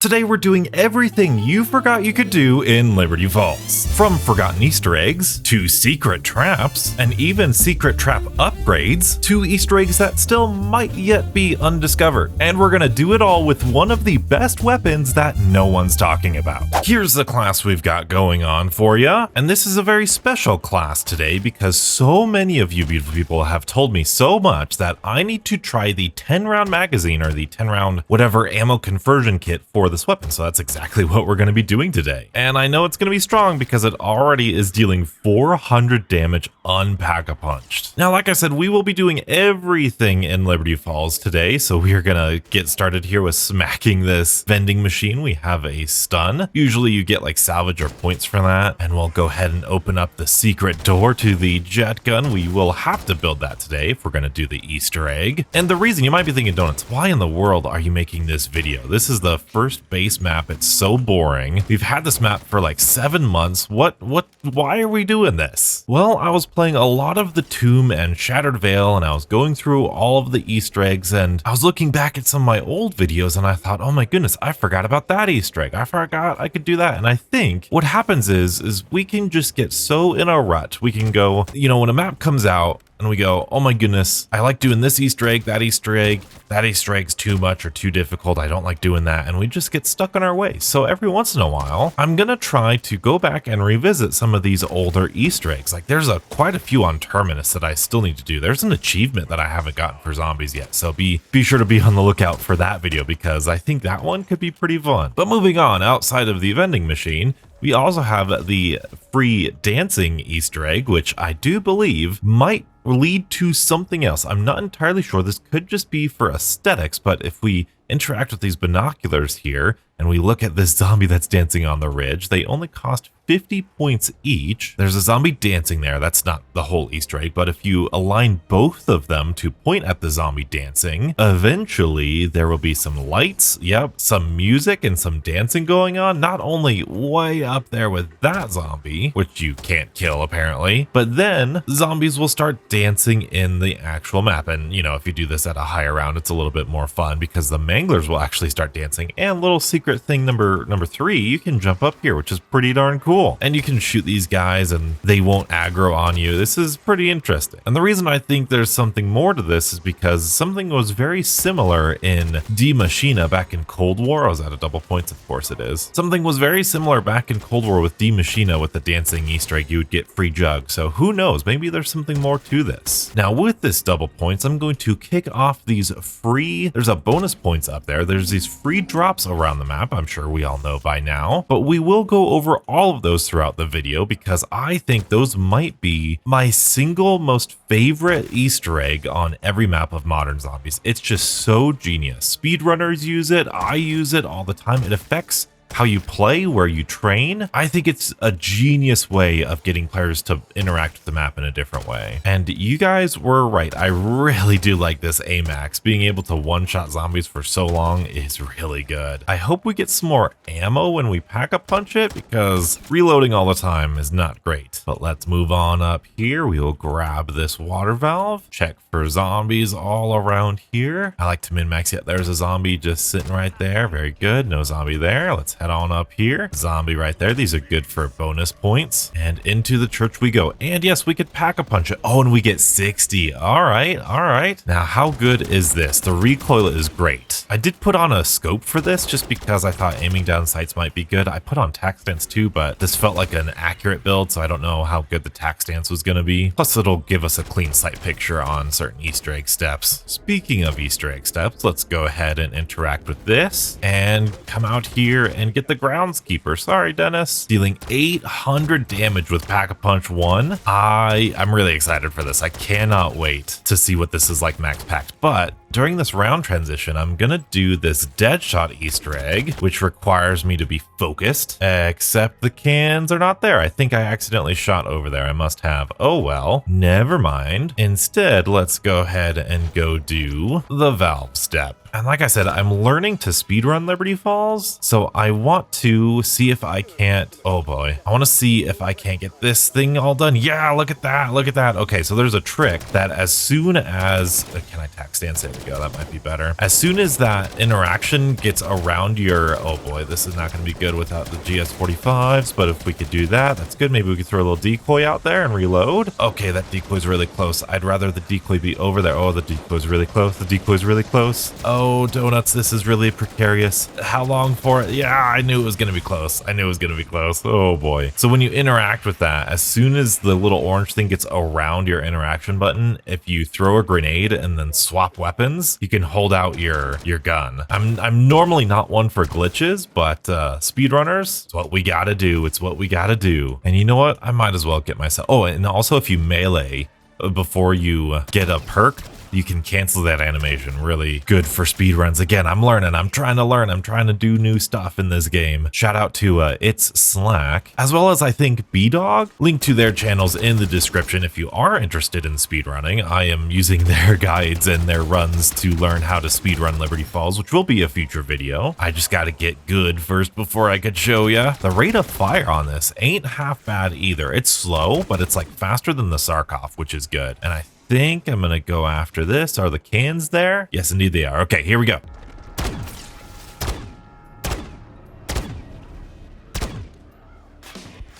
Today we're doing everything you forgot you could do in Liberty Falls. From forgotten Easter eggs, to secret traps, and even secret trap upgrades, to Easter eggs that still might yet be undiscovered. And we're gonna do it all with one of the best weapons that no one's talking about. Here's the class we've got going on for ya, and this is a very special class today because so many of you beautiful people have told me so much that I need to try the 10-round magazine or the 10-round whatever ammo conversion kit for this weapon, so that's exactly what we're going to be doing today. And I know it's going to be strong because it already is dealing 400 damage unpack-a-punched. Now, like I said, we will be doing everything in Liberty Falls today, so we are going to get started here with smacking this vending machine. We have a stun. Usually you get like salvage or points for that, and we'll go ahead and open up the secret door to the jet gun. We will have to build that today if we're going to do the Easter egg. And the reason you might be thinking, Donuts, why in the world are you making this video? This is the first base map. It's so boring. We've had this map for like 7 months. Why are we doing this? Well, I was playing a lot of the Tomb and Shattered Veil, and I was going through all of the Easter eggs, and I was looking back at some of my old videos, and I thought, oh my goodness, I forgot about that Easter egg. I forgot I could do that. And I think what happens is we can just get so in a rut. We can go, when a map comes out, and we go, oh my goodness, I like doing this Easter egg, that Easter egg's too much or too difficult, I don't like doing that, and we just get stuck on our way. So every once in a while, I'm gonna try to go back and revisit some of these older Easter eggs. Like there's quite a few on Terminus that I still need to do. There's an achievement that I haven't gotten for zombies yet, so be sure to be on the lookout for that video because I think that one could be pretty fun. But moving on, outside of the vending machine, we also have the free dancing Easter egg, which I do believe might lead to something else. I'm not entirely sure. This could just be for aesthetics, but if we interact with these binoculars here and we look at this zombie that's dancing on the ridge, they only cost 50 points each. There's a zombie dancing there. That's not the whole Easter egg, but if you align both of them to point at the zombie dancing, eventually there will be some lights, some music and some dancing going on, not only way up there with that zombie, which you can't kill apparently, but then zombies will start dancing in the actual map. And if you do this at a higher round, it's a little bit more fun because the manglers will actually start dancing. And little secret thing number 3, you can jump up here, which is pretty darn cool. And you can shoot these guys and they won't aggro on you. This is pretty interesting. And the reason I think there's something more to this is because something was very similar in Die Maschine back in Cold War. I was at a double points, of course it is. Something was very similar back in Cold War with Die Maschine with the dancing Easter egg. You would get free jug. So who knows? Maybe there's something more to this. Now with this double points, I'm going to kick off these free, there's a bonus points up there. There's these free drops around the map. I'm sure we all know by now, but we will go over all of those throughout the video because I think those might be my single most favorite Easter egg on every map of Modern Zombies. It's just so genius. Speedrunners use it. I use it all the time. It affects how you play, where you train. I think it's a genius way of getting players to interact with the map in a different way. And you guys were right. I really do like this AMAX. Being able to one-shot zombies for so long is really good. I hope we get some more ammo when we pack-a-punch it because reloading all the time is not great. But let's move on up here. We will grab this water valve, check for zombies all around here. I like to min-max. Yeah, there's a zombie just sitting right there. Very good. No zombie there. Let's head on up here. Zombie right there. These are good for bonus points. And into the church we go. And yes, we could pack-a-punch it. Oh, and we get 60. All right. Now, how good is this? The recoil is great. I did put on a scope for this just because I thought aiming down sights might be good. I put on tac stance too, but this felt like an accurate build, so I don't know how good the tac stance was going to be. Plus, it'll give us a clean sight picture on certain Easter egg steps. Speaking of Easter egg steps, let's go ahead and interact with this and come out here and get the groundskeeper. Sorry, Dennis. Dealing 800 damage with Pack-a-Punch 1. I'm really excited for this. I cannot wait to see what this is like max packed. But during this round transition, I'm gonna do this Deadshot Easter egg, which requires me to be focused, except the cans are not there. I think I accidentally shot over there. I must have. Oh well, never mind. Instead, let's go ahead and go do the valve step. And like I said, I'm learning to speedrun Liberty Falls, so I want to see if I can't, oh boy, I want to see if I can't get this thing all done. Yeah, look at that, look at that. Okay, so there's a trick that as soon as, can I tack stance? There we go, that might be better. As soon as that interaction gets around your, oh boy, this is not going to be good without the GS45s, but if we could do that, that's good. Maybe we could throw a little decoy out there and reload. Okay, that decoy's really close. I'd rather the decoy be over there. Oh, the decoy's really close. The decoy's really close. Oh, donuts, this is really precarious. How long for it? Yeah, I knew it was going to be close. I knew it was going to be close. Oh boy. So when you interact with that, as soon as the little orange thing gets around your interaction button, if you throw a grenade and then swap weapons, you can hold out your gun. I'm normally not one for glitches, but speedrunners, it's what we gotta do. It's what we gotta do. And you know what? I might as well get myself. Oh, and also if you melee before you get a perk, you can cancel that animation. Really good for speedruns. Again, I'm learning. I'm trying to learn. I'm trying to do new stuff in this game. Shout out to It's Slack, as well as I think B-Dog. Link to their channels in the description if you are interested in speedrunning. I am using their guides and their runs to learn how to speedrun Liberty Falls, which will be a future video. I just got to get good first before I could show ya. The rate of fire on this ain't half bad either. It's slow, but it's like faster than the Sarkov, which is good. And I think I'm gonna go after this. Are the cans there? Yes, indeed they are. Okay, here we go.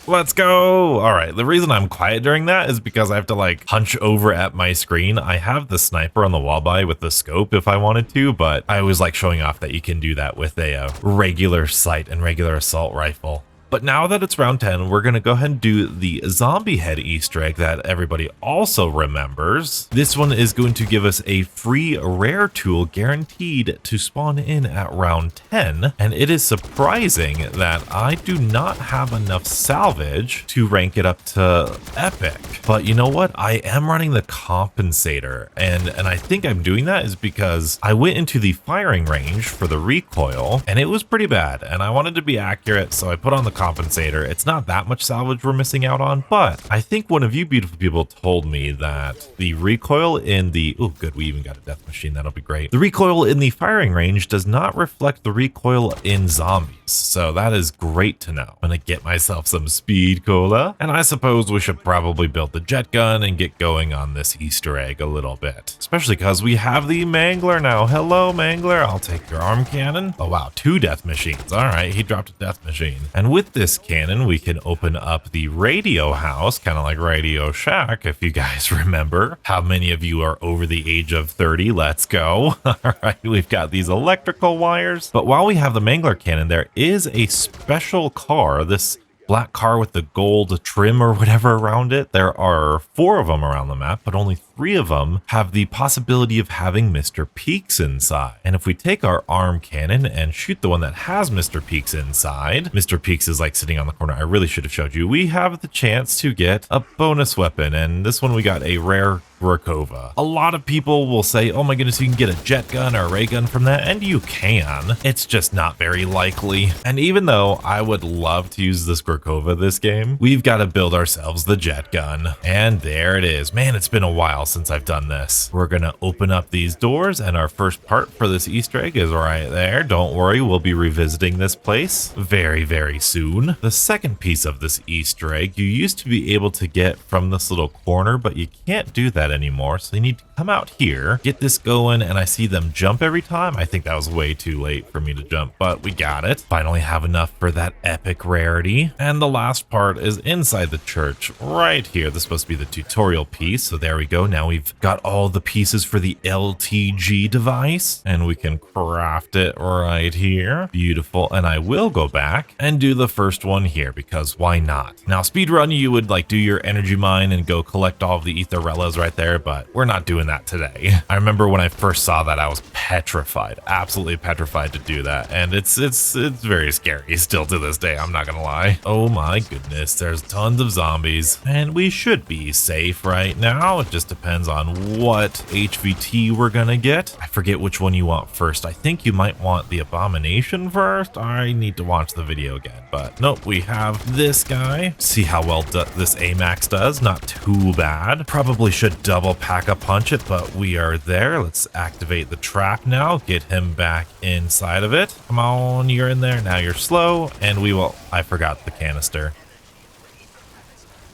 Let's go. All right, the reason I'm quiet during that is because I have to like hunch over at my screen. I have the sniper on the wall by with the scope if I wanted to, but I always like showing off that you can do that with a regular sight and regular assault rifle. But now that it's round 10, we're going to go ahead and do the zombie head Easter egg that everybody also remembers. This one is going to give us a free rare tool guaranteed to spawn in at round 10. And it is surprising that I do not have enough salvage to rank it up to epic. But you know what? I am running the compensator. And I think I'm doing that is because I went into the firing range for the recoil and it was pretty bad. And I wanted to be accurate, so I put on the compensator. It's not that much salvage we're missing out on, but I think one of you beautiful people told me that the recoil in the, oh good, we even got a death machine, that'll be great. The recoil in the firing range does not reflect the recoil in zombies, so that is great to know. I'm gonna get myself some speed cola, and I suppose we should probably build the jet gun and get going on this Easter egg a little bit, especially because we have the mangler now. Hello mangler, I'll take your arm cannon. Oh wow, 2 death machines. All right, he dropped a death machine. And with this cannon, we can open up the radio house, kind of like Radio Shack, if you guys remember. How many of you are over the age of 30? Let's go. All right, we've got these electrical wires. But while we have the mangler cannon, there is a special car, this black car with the gold trim or whatever around it. There are 4 of them around the map, but only 3 of them have the possibility of having Mr. Peaks inside. And if we take our arm cannon and shoot the one that has Mr. Peaks inside, Mr. Peaks is like sitting on the corner. I really should have showed you. We have the chance to get a bonus weapon, and this one we got a rare Grakova. A lot of people will say, oh my goodness, you can get a jet gun or a ray gun from that, and you can. It's just not very likely. And even though I would love to use this Grakova this game, we've got to build ourselves the jet gun. And there it is. Man, it's been a while since I've done this. We're gonna open up these doors, and our first part for this Easter egg is right there. Don't worry, we'll be revisiting this place very, very soon. The second piece of this Easter egg, you used to be able to get from this little corner, but you can't do that anymore, so you need to come out here, get this going, and I see them jump every time. I think that was way too late for me to jump, but we got it. Finally have enough for that epic rarity. And the last part is inside the church right here. This is supposed to be the tutorial piece, so there we go. Now we've got all the pieces for the LTG device, and we can craft it right here. Beautiful. And I will go back and do the first one here, because why not? Now speedrun, you would like do your energy mine and go collect all of the Aetherellas right there, but we're not doing that today. I remember when I first saw that, I was petrified, absolutely petrified to do that, and it's very scary still to this day, I'm not gonna lie. Oh my goodness, there's tons of zombies, and we should be safe right now. It just depends on what HVT we're gonna get. I forget which one you want first. I think you might want the abomination first. I need to watch the video again, but nope, we have this guy. See how well this AMAX does. Not too bad. Probably should double pack-a-punch it, but we are there. Let's activate the trap now. Get him back inside of it. Come on, you're in there. Now you're slow, and we will... I forgot the canister.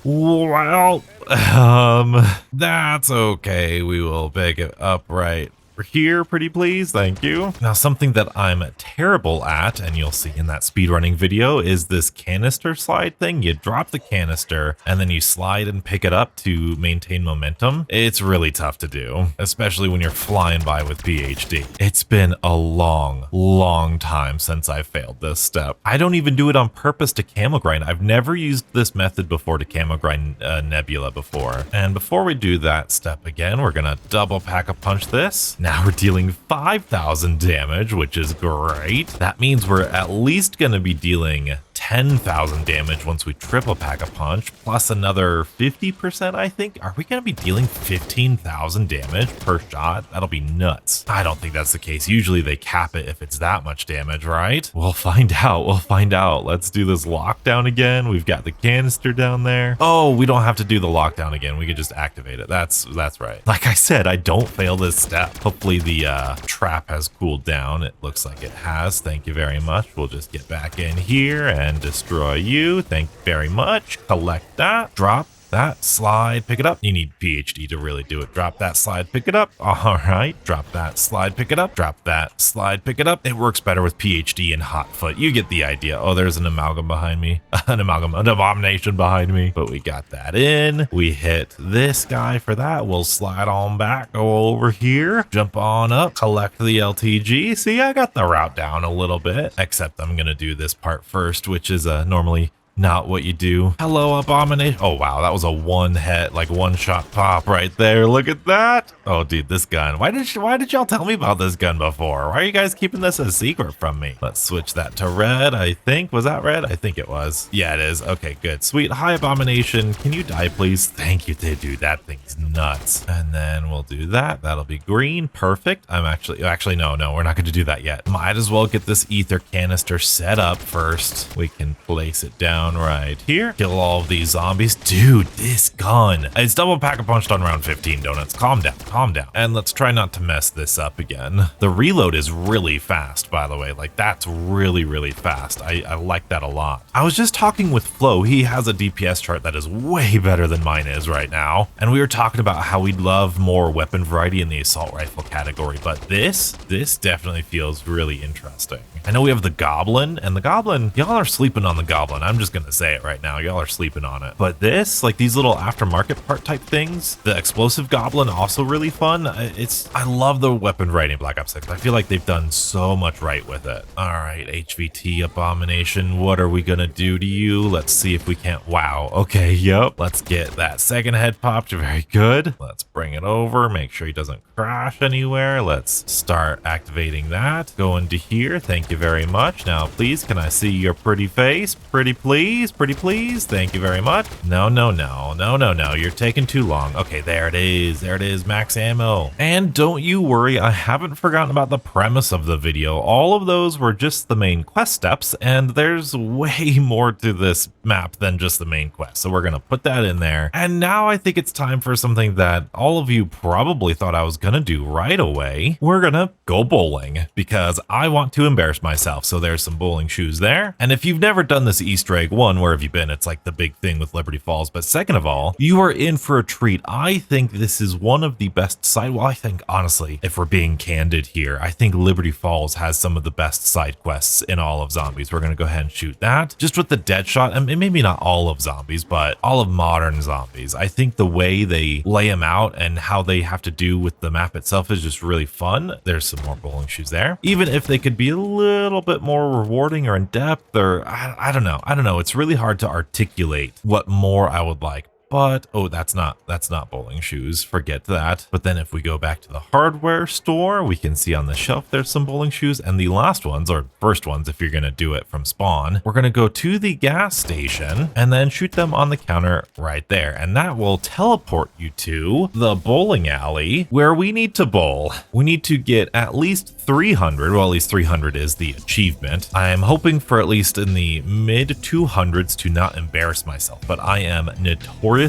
Well, that's okay. We will pick it up right here, pretty please. Thank you. Now, something that I'm terrible at, and you'll see in that speedrunning video, is this canister slide thing. You drop the canister and then you slide and pick it up to maintain momentum. It's really tough to do, especially when you're flying by with PhD. It's been a long time since I failed this step. I don't even do it on purpose to camo grind. I've never used this method before to camo grind Nebula before. And before we do that step again, we're gonna double pack-a-punch this. Now we're dealing 5,000 damage, which is great. That means we're at least going to be dealing 10,000 damage once we triple pack-a-punch, plus another 50%, I think. Are we going to be dealing 15,000 damage per shot? That'll be nuts. I don't think that's the case. Usually they cap it if it's that much damage, right? We'll find out. We'll find out. Let's do this lockdown again. We've got the canister down there. Oh, we don't have to do the lockdown again. We could just activate it. That's right. Like I said, I don't fail this step. Hopefully the trap has cooled down. It looks like it has. Thank you very much. We'll just get back in here and destroy you. Thank you very much. Collect that. Drop that. Slide. Pick it up. You need PhD to really do it. Drop that. Slide. Pick it up. All right. Drop that. Slide. Pick it up. Drop that. Slide. Pick it up. It works better with PhD and Hotfoot. You get the idea. Oh, there's an amalgam behind me. An abomination behind me. But we got that in. We hit this guy for that. We'll slide on back. Go over here. Jump on up. Collect the LTG. See, I got the route down a little bit. Except I'm going to do this part first, which is normally not what you do. Hello, abomination. Oh, wow. That was a one-shot pop right there. Look at that. Oh, dude, this gun. Why did y'all tell me about this gun before? Why are you guys keeping this a secret from me? Let's switch that to red, I think. Was that red? I think it was. Yeah, it is. Okay, good. Sweet. Hi, abomination. Can you die, please? Thank you, dude. That thing's nuts. And then we'll do that. That'll be green. Perfect. I'm actually, no, we're not going to do that yet. Might as well get this ether canister set up first. We can place it down right here. Kill all of these zombies. Dude, this gun. It's double pack-a-punched on round 15, donuts. Calm down. And let's try not to mess this up again. The reload is really fast, by the way. Like, that's really fast. I like that a lot. I was just talking with Flo. He has a DPS chart that is way better than mine is right now. And we were talking about how we'd love more weapon variety in the assault rifle category. But this definitely feels really interesting. I know we have the Goblin, and the Goblin, y'all are sleeping on the Goblin. I'm just gonna say it right now. Y'all are sleeping on it. But this, like these little aftermarket part type things, the explosive Goblin, also really fun. I love the weapon variety in Black Ops 6. I feel like they've done so much right with it. All right, HVT abomination. What are we gonna do to you? Let's see if we can't. Wow. Okay, yep. Let's get that second head popped. Very good. Let's bring it over. Make sure he doesn't crash anywhere. Let's start activating that. Go into here. Thank you very much. Now, please, can I see your pretty face? Pretty please. Thank you very much. No. You're taking too long. Okay, there it is. Max ammo. And don't you worry, I haven't forgotten about the premise of the video. All of those were just the main quest steps, and there's way more to this map than just the main quest. So we're gonna put that in there. And now I think it's time for something that all of you probably thought I was gonna do right away. We're gonna go bowling because I want to embarrass myself. So there's some bowling shoes there. And if you've never done this Easter egg, one, where have you been? It's like the big thing with Liberty Falls. But second of all, you are in for a treat. I think this is one of the best side. Well, I think honestly, if we're being candid here, I think Liberty Falls has some of the best side quests in all of zombies. We're gonna go ahead and shoot that. Just with the Deadshot, and maybe not all of zombies, but all of modern zombies. I think the way they lay them out and how they have to do with the map itself is just really fun. There's some more bowling shoes there. Even if they could be a little bit more rewarding or in depth, or I don't know. It's really hard to articulate what more I would like. But, oh, that's not bowling shoes. Forget that. But then if we go back to the hardware store, we can see on the shelf there's some bowling shoes. And the last ones, or first ones, if you're going to do it from spawn, we're going to go to the gas station and then shoot them on the counter right there. And that will teleport you to the bowling alley where we need to bowl. We need to get at least 300. Well, at least 300 is the achievement. I am hoping for at least in the mid 200s to not embarrass myself, but I am notoriously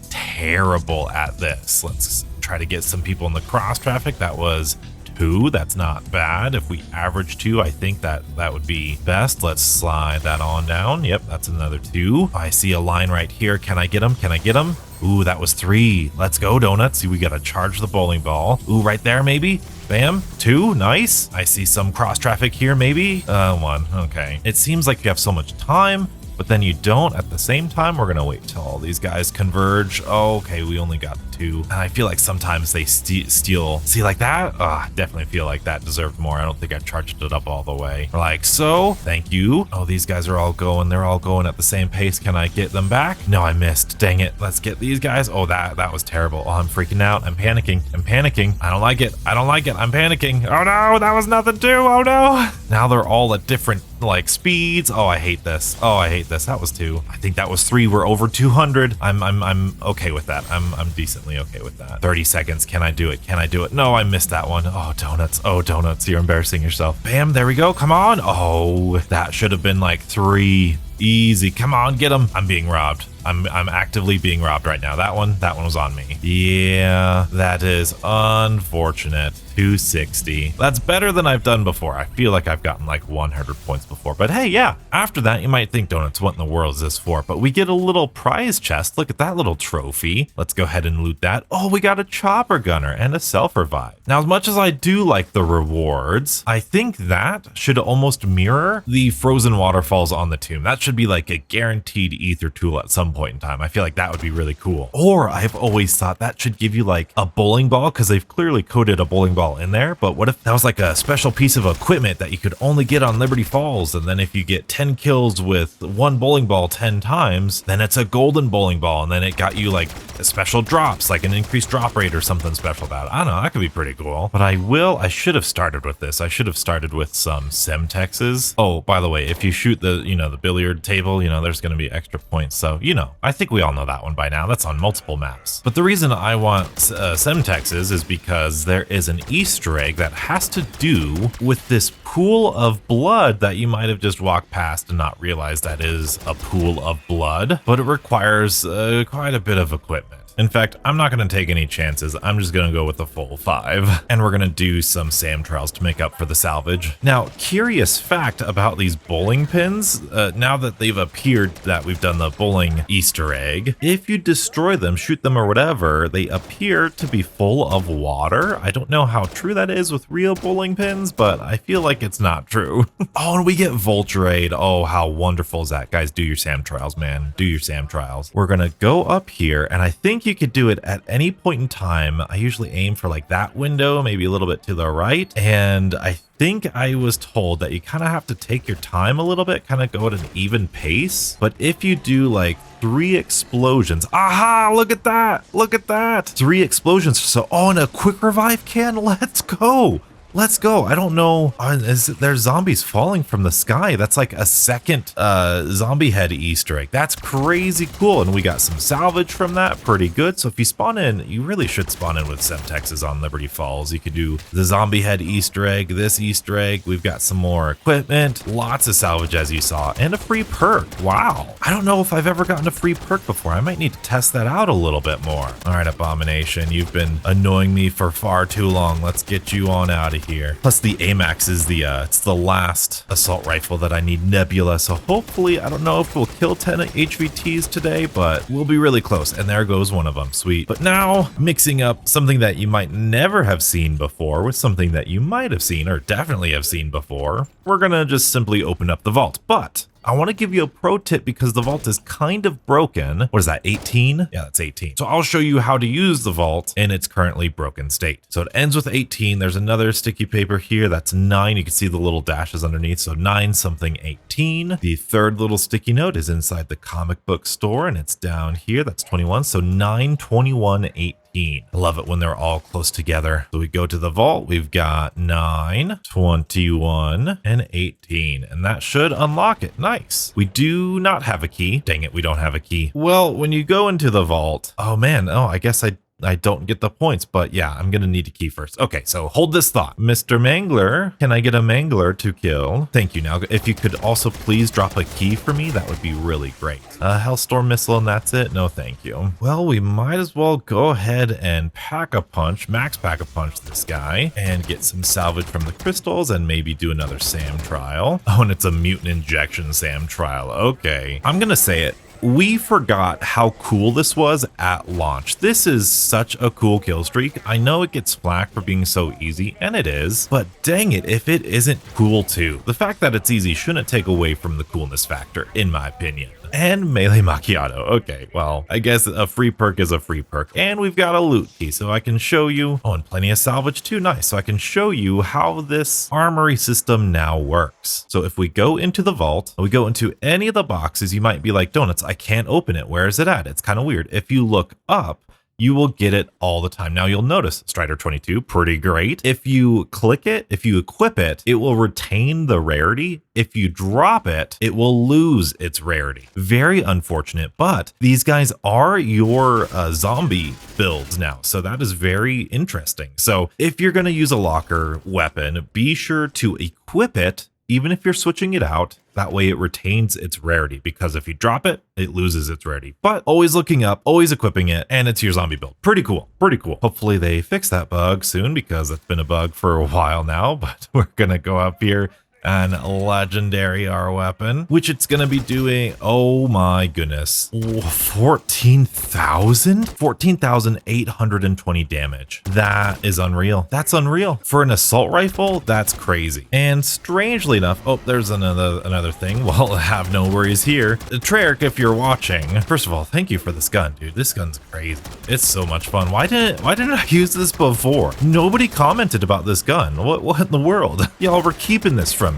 terrible at this. Let's try to get some people in the cross traffic. That was 2. That's not bad. If we average 2, I think that would be best. Let's slide that on down. Yep, that's another 2. I see a line right here. Can I get him? Can I get him? Ooh, that was 3. Let's go, Donuts. See, we got to charge the bowling ball. Ooh, right there, maybe. Bam, 2, nice. I see some cross traffic here, maybe. 1, okay. It seems like you have so much time, but then you don't. At the same time, we're gonna wait till all these guys converge. Oh, okay, we only got 2. And I feel like sometimes they steal. See, like that? Definitely feel like that deserved more. I don't think I charged it up all the way. Like so, thank you. Oh, these guys are all going. They're all going at the same pace. Can I get them back? No, I missed. Dang it. Let's get these guys. Oh, that was terrible. Oh, I'm freaking out. I'm panicking. I'm panicking. I don't like it. I don't like it. I'm panicking. Oh no, that was nothing too. Oh no. Now they're all at different like speeds. Oh, I hate this. Oh, I hate this. That was 2. I think that was 3. We're over 200. I'm okay with that. I'm decently okay with that. 30 seconds. Can I do it? Can I do it? No, I missed that one. Oh, Donuts. Oh, Donuts. You're embarrassing yourself. Bam. There we go. Come on. Oh, that should have been like 3. Easy. Come on, get him. I'm being robbed. I'm actively being robbed right now. That one was on me. Yeah, that is unfortunate. 260. That's better than I've done before. I feel like I've gotten like 100 points before, but hey, yeah. After that, you might think, Donuts, what in the world is this for? But we get a little prize chest. Look at that little trophy. Let's go ahead and loot that. Oh, we got a chopper gunner and a self-revive. Now, as much as I do like the rewards, I think that should almost mirror the frozen waterfalls on the tomb. That should be like a guaranteed ether tool at some point in time. I feel like that would be really cool. Or I've always thought that should give you like a bowling ball, because they've clearly coded a bowling ball in there. But what if that was like a special piece of equipment that you could only get on Liberty Falls, and then if you get 10 kills with 1 bowling ball 10 times, then it's a golden bowling ball, and then it got you like special drops, like an increased drop rate or something special about it. I don't know, that could be pretty cool. But I should have started with this. I should have started with some Semtexes. Oh, by the way, if you shoot the, the billiard table, there's going to be extra points. So, I think we all know that one by now. That's on multiple maps. But the reason I want Semtexes is because there is an Easter egg that has to do with this pool of blood that you might have just walked past and not realized that is a pool of blood, but it requires quite a bit of equipment. In fact, I'm not going to take any chances. I'm just going to go with the full 5. And we're going to do some SAM trials to make up for the salvage. Now, curious fact about these bowling pins, now that they've appeared that we've done the bowling Easter egg, if you destroy them, shoot them or whatever, they appear to be full of water. I don't know how true that is with real bowling pins, but I feel like it's not true. Oh, and we get Vulturade. Oh, how wonderful is that? Guys, do your SAM trials, man. Do your SAM trials. We're going to go up here, and I think you could do it at any point in time. I usually aim for like that window, maybe a little bit to the right. And I think I was told that you kind of have to take your time a little bit, kind of go at an even pace. But if you do like 3 explosions, aha, look at that. Look at that. 3 explosions. So, oh, and a quick revive can. Let's go. Let's go. I don't know. There's zombies falling from the sky. That's like a second zombie head Easter egg. That's crazy cool. And we got some salvage from that. Pretty good. So if you spawn in, you really should spawn in with Semtexes on Liberty Falls. You could do the zombie head Easter egg, this Easter egg. We've got some more equipment, lots of salvage as you saw, and a free perk. Wow. I don't know if I've ever gotten a free perk before. I might need to test that out a little bit more. All right, Abomination, you've been annoying me for far too long. Let's get you on out of here. Plus the AMAX is it's the last assault rifle that I need Nebula, so hopefully, I don't know if we'll kill 10 HVTs today, but we'll be really close. And there goes one of them. Sweet. But now mixing up something that you might never have seen before with something that you might have seen or definitely have seen before, we're gonna just simply open up the vault. But I want to give you a pro tip because the vault is kind of broken. What is that, 18? Yeah, that's 18. So I'll show you how to use the vault in its currently broken state. So it ends with 18. There's another sticky paper here. That's 9. You can see the little dashes underneath. So 9 something 18. The third little sticky note is inside the comic book store and it's down here. That's 21. So 9, 21, 18. I love it when they're all close together. So we go to the vault. We've got 9, 21, and 18. And that should unlock it. Nice. We do not have a key. Dang it, we don't have a key. Well, when you go into the vault, oh man, I guess I I don't get the points, but yeah, I'm gonna need to key first. Okay, so hold this thought. Mr. Mangler, can I get a Mangler to kill? Thank you. Now, if you could also please drop a key for me, that would be really great. Hellstorm missile and that's it? No, thank you. Well, we might as well go ahead and pack-a-punch, max pack-a-punch this guy and get some salvage from the crystals and maybe do another SAM trial. Oh, and it's a mutant injection SAM trial. Okay, I'm gonna say it. We forgot how cool this was at launch. This is such a cool kill streak. I know it gets flack for being so easy, and it is, but dang it if it isn't cool too. The fact that it's easy shouldn't take away from the coolness factor, in my opinion. And melee Macchiato. Okay, well, I guess a free perk is a free perk. And we've got a loot key, so I can show you. Oh, and plenty of salvage too. Nice. So I can show you how this armory system now works. So if we go into the vault, we go into any of the boxes, you might be like, Donuts, I can't open it. Where is it at? It's kind of weird. If you look up, you will get it all the time. Now you'll notice Strider 22, pretty great. If you click it, if you equip it, it will retain the rarity. If you drop it, it will lose its rarity. Very unfortunate, but these guys are your zombie builds now. So that is very interesting. So if you're gonna use a locker weapon, be sure to equip it, even if you're switching it out. That way it retains its rarity, because if you drop it, it loses its rarity. But always looking up, always equipping it, and it's your zombie build. Pretty cool, pretty cool. Hopefully they fix that bug soon, because it's been a bug for a while now, but we're gonna go up here and legendary our weapon, which it's gonna be doing, oh my goodness, 14,820 damage. That is unreal. That's unreal. For an assault rifle, that's crazy. And strangely enough, oh, there's another thing. Well, have no worries here. Treyarch, if you're watching, first of all, thank you for this gun, dude. This gun's crazy. It's so much fun. Why didn't I use this before? Nobody commented about this gun. What in the world? Y'all were keeping this from me.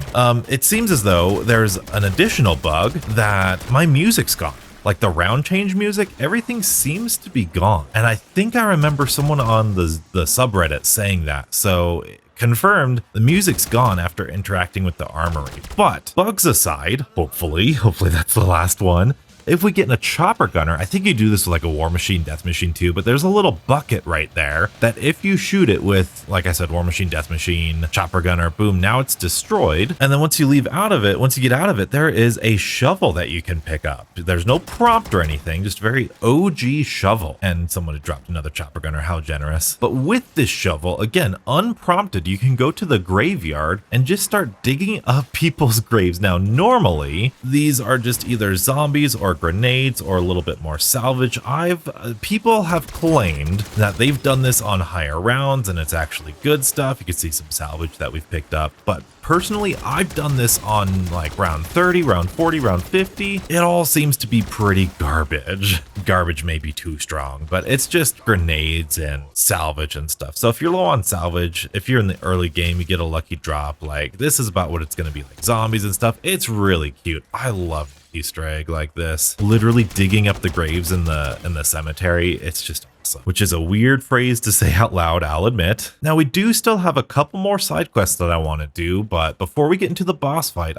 It seems as though there's an additional bug that my music's gone. Like the round change music, everything seems to be gone. And I think I remember someone on the subreddit saying that. So confirmed, the music's gone after interacting with the armory. But bugs aside, hopefully that's the last one. If we get in a chopper gunner, I think you do this with like a war machine, death machine too, but there's a little bucket right there that if you shoot it with, like I said, war machine, death machine, chopper gunner, boom, now it's destroyed. And then once you get out of it, there is a shovel that you can pick up. There's no prompt or anything, just very OG shovel. And someone had dropped another chopper gunner, how generous. But with this shovel, again, unprompted, you can go to the graveyard and just start digging up people's graves. Now, normally, these are just either zombies or grenades or a little bit more salvage. People have claimed that they've done this on higher rounds and it's actually good stuff. You can see some salvage that we've picked up, but personally, I've done this on like round 30, round 40, round 50. It all seems to be pretty garbage. Garbage may be too strong, but it's just grenades and salvage and stuff. So if you're low on salvage, if you're in the early game, you get a lucky drop. Like this is about what it's going to be like. Zombies and stuff. It's really cute. I love Easter egg like this, literally digging up the graves in the cemetery. It's just awesome, which is a weird phrase to say out loud, I'll admit. Now we do still have a couple more side quests that I want to do, but before we get into the boss fight,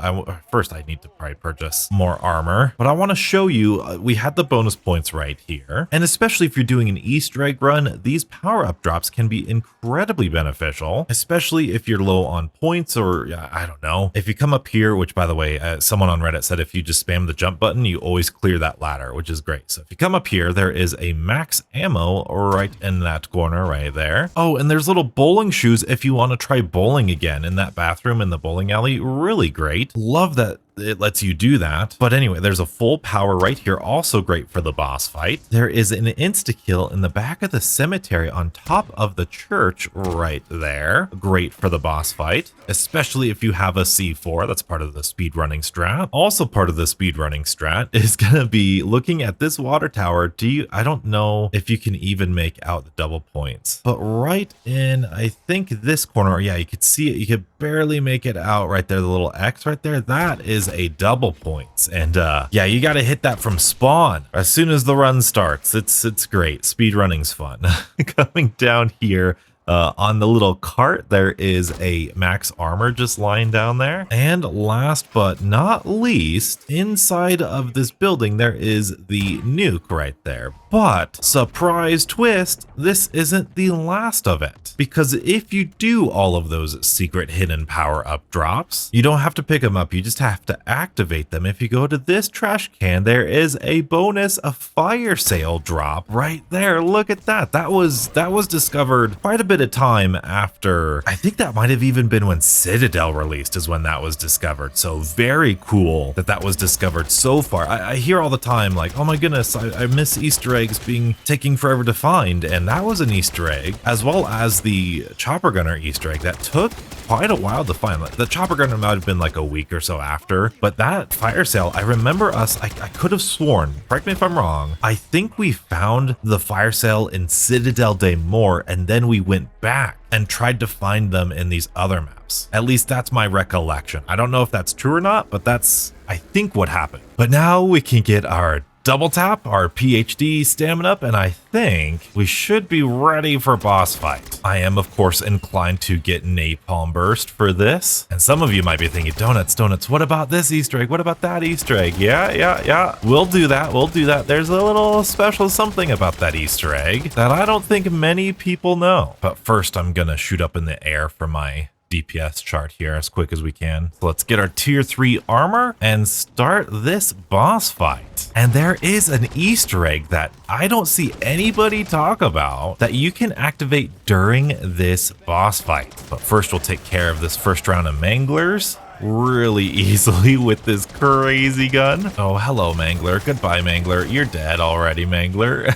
first I need to probably purchase more armor, but I want to show you, we had the bonus points right here. And especially if you're doing an Easter egg run, these power-up drops can be incredibly beneficial, especially if you're low on points or I don't know. If you come up here, which by the way, someone on Reddit said if you just spam the jump button, you always clear that ladder, which is great. So if you come up here, there is a max ammo right in that corner right there. Oh, and there's little bowling shoes if you want to try bowling again in that bathroom in the bowling alley. Really great. Love that it lets you do that. But anyway, there's a full power right here, also great for the boss fight. There is an insta-kill in the back of the cemetery on top of the church right there. Great for the boss fight, especially if you have a C4. That's part of the speedrunning strat. Also part of the speedrunning strat is gonna be looking at this water tower. I don't know if you can even make out the double points, but right in, I think this corner, yeah, you could see it. You could barely make it out right there. The little X right there, that is a double points. And yeah, you got to hit that from spawn as soon as the run starts. It's great. Speed running's fun. Coming down here, On the little cart, there is a max armor just lying down there. And last but not least, inside of this building, there is the nuke right there. But surprise twist, this isn't the last of it. Because if you do all of those secret hidden power-up drops, you don't have to pick them up, you just have to activate them. If you go to this trash can, there is a bonus, a fire sale drop right there. Look at that. That was discovered quite a bit of time after, I think that might have even been when Citadel released is when that was discovered. So very cool that that was discovered so far. I hear all the time like, oh my goodness, I miss Easter eggs taking forever to find, and that was an Easter egg, as well as the chopper gunner Easter egg that took quite a while to find. Like, the chopper gunner might have been like a week or so after, but that fire sale, I remember I could have sworn, correct me if I'm wrong, I think we found the fire sale in Citadel de Mort, and then we went back and tried to find them in these other maps. At least that's my recollection. I don't know if that's true or not, but that's, I think, what happened. But now we can get our double tap, our PhD stamina up, and I think we should be ready for boss fight. I am, of course, inclined to get Napalm Burst for this. And some of you might be thinking, donuts, what about this Easter egg? What about that Easter egg? Yeah. We'll do that. There's a little special something about that Easter egg that I don't think many people know. But first, I'm gonna shoot up in the air for my DPS chart here as quick as we can. So let's get our tier 3 armor and start this boss fight. And there is an Easter egg that I don't see anybody talk about that you can activate during this boss fight. But first we'll take care of this first round of manglers really easily with this crazy gun. Oh, hello, Mangler. Goodbye, Mangler. You're dead already, Mangler.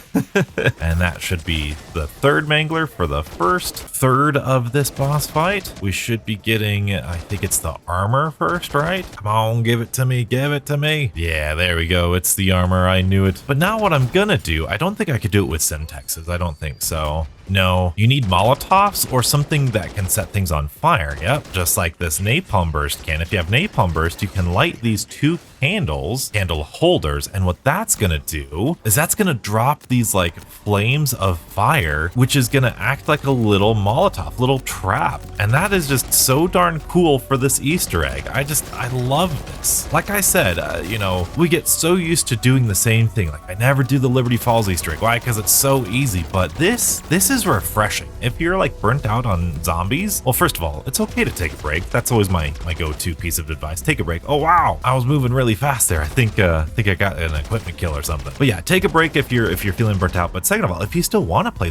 And that should be the third Mangler for the first third of this boss fight. We should be getting, I think it's the armor first, right? Come on, give it to me. Give it to me. Yeah, there we go. It's the armor. I knew it. But now what I'm gonna do, I don't think I could do it with Semtexes. I don't think so. No, you need Molotovs or something that can set things on fire. Yep, just like this Napalm Burst can. If you have Napalm Burst, you can light these two candle holders, and what that's gonna do is that's gonna drop these like flames of fire, which is gonna act like a little Molotov, little trap. And that is just so darn cool for this Easter egg. I love this. Like I said, you know, we get so used to doing the same thing. Like, I never do the Liberty Falls Easter egg. Why? Because it's so easy. But this is refreshing. If you're like burnt out on zombies, well, first of all, it's okay to take a break. That's always my go-to piece of advice. Take a break. Oh wow, I was moving really fast there. I think I got an equipment kill or something. But yeah, take a break if you're feeling burnt out. But second of all, if you still want to play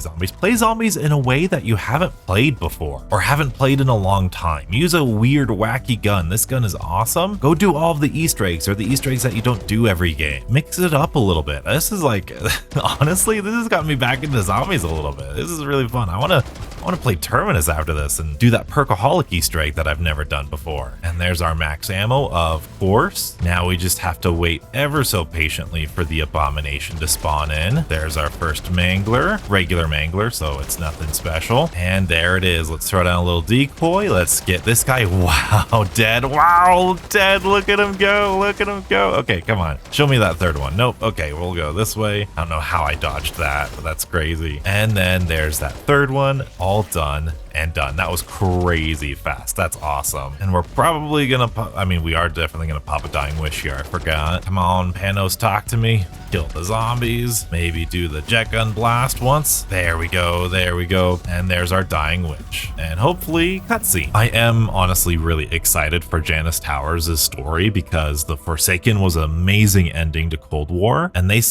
zombies in a way that you haven't played before or haven't played in a long time. Use a weird, wacky gun. This gun is awesome. Go do all of the Easter eggs or the Easter eggs that you don't do every game. Mix it up a little bit. This is like, honestly, this has gotten me back into zombies a little bit. This is really fun. I want to play Terminus after this and do that Perkaholic Easter egg that I've never done before. And there's our max ammo, of course. Now we just have to wait ever so patiently for the Abomination to spawn in. There's our first Mangler, regular Mangler, so it's nothing special. And there it is. Let's throw down a little decoy. Let's get this guy. Wow, dead. Wow, dead. Look at him go. Look at him go. Okay, come on. Show me that third one. Nope. Okay, we'll go this way. I don't know how I dodged that, but that's crazy. And then there's that third one. All done and done. That was crazy fast. That's awesome. And we're probably gonna we are definitely gonna pop a Dying Wish here. I forgot. Come on, Panos, talk to me. Kill the zombies. Maybe do the jet gun blast once. There we go. There we go. And there's our Dying Witch. And hopefully cutscene. I am honestly really excited for Janice Towers' story because the Forsaken was an amazing ending to Cold War. And they've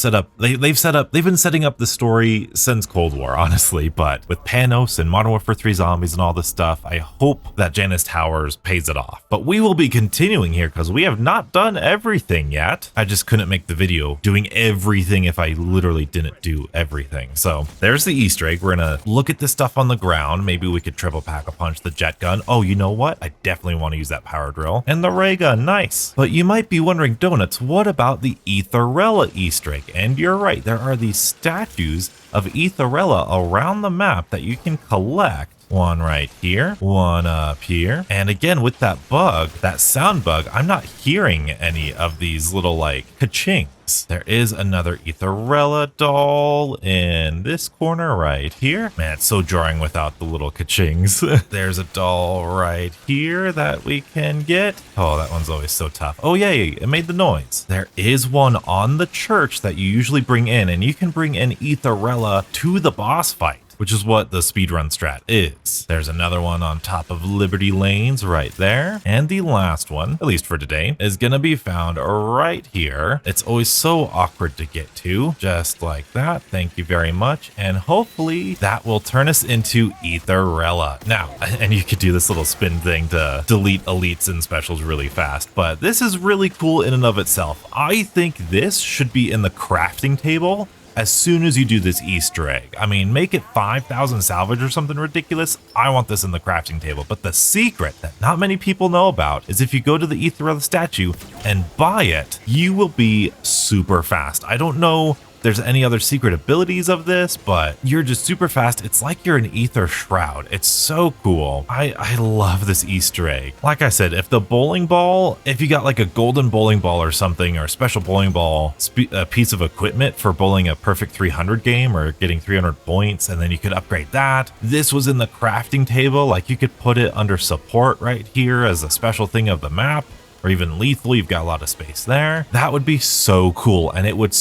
been setting up the story since Cold War, honestly. But with Panos and Modern Warfare 3 zombies and all this stuff, I hope that Janice Towers pays it off. But we will be continuing here because we have not done everything yet. I just couldn't make the video doing everything if I literally didn't do everything. So there's the Easter egg. We're gonna look at this stuff on the ground. Maybe we could triple pack a punch the jet gun. Oh, you know what? I definitely want to use that power drill. And the ray gun, nice. But you might be wondering, Donuts, what about the Aetherella Easter egg? And you're right, there are these statues of Aetherella around the map that you can collect one right here, one up here. And again, with that bug, that sound bug, I'm not hearing any of these little like ka-chings. There is another Aetherella doll in this corner right here. Man, it's so jarring without the little ka-chings. There's a doll right here that we can get. Oh, that one's always so tough. Oh, yay, it made the noise. There is one on the church that you usually bring in, and you can bring in Aetherella to the boss fight, which is what the speedrun strat is. There's another one on top of Liberty Lanes right there. And the last one, at least for today, is gonna be found right here. It's always so awkward to get to, just like that. Thank you very much. And hopefully that will turn us into Aetherella. Now, and you could do this little spin thing to delete elites and specials really fast, but this is really cool in and of itself. I think this should be in the crafting table as soon as you do this Easter egg. I mean, make it 5,000 salvage or something ridiculous. I want this in the crafting table. But the secret that not many people know about is if you go to the Aetherella statue and buy it, you will be super fast. I don't know there's any other secret abilities of this, but you're just super fast. It's like you're an Aether shroud. It's so cool. I love this Easter egg. Like I said, if the bowling ball, if you got like a golden bowling ball or something, or a special bowling ball, a piece of equipment for bowling a perfect 300 game or getting 300 points, and then you could upgrade that. This was in the crafting table. Like you could put it under support right here as a special thing of the map. Or even lethal, you've got a lot of space there. That would be so cool, and it would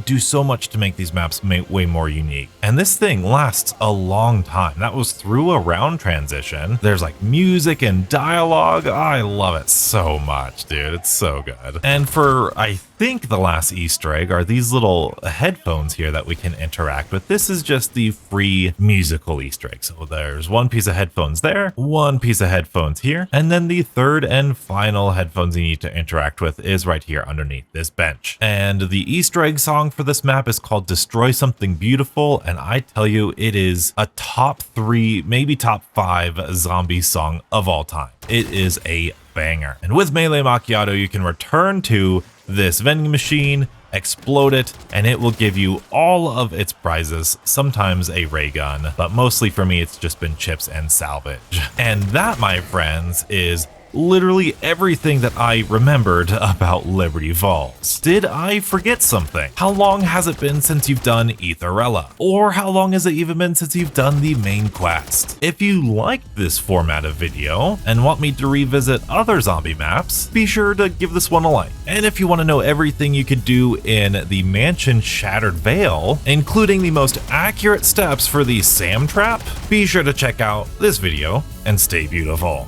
do so much to make these maps way more unique. And this thing lasts a long time. That was through a round transition. There's like music and dialogue. I love it so much, dude. It's so good. And for, I think the last Easter egg are these little headphones here that we can interact with. This is just the free musical Easter egg. So there's one piece of headphones there, one piece of headphones here, and then the third and final headphones you need to interact with is right here underneath this bench. And the Easter egg song for this map is called Destroy Something Beautiful, and I tell you, it is a top 3, maybe top 5 zombie song of all time. It is a banger. And with Melee Macchiato, you can return to this vending machine, explode it, and it will give you all of its prizes, sometimes a ray gun, but mostly for me, it's just been chips and salvage. And that, my friends, is literally everything that I remembered about Liberty Falls. Did I forget something? How long has it been since you've done Aetherella? Or how long has it even been since you've done the main quest? If you liked this format of video and want me to revisit other zombie maps, be sure to give this one a like. And if you want to know everything you could do in the Mansion Shattered Veil, including the most accurate steps for the Sam Trap, be sure to check out this video and stay beautiful.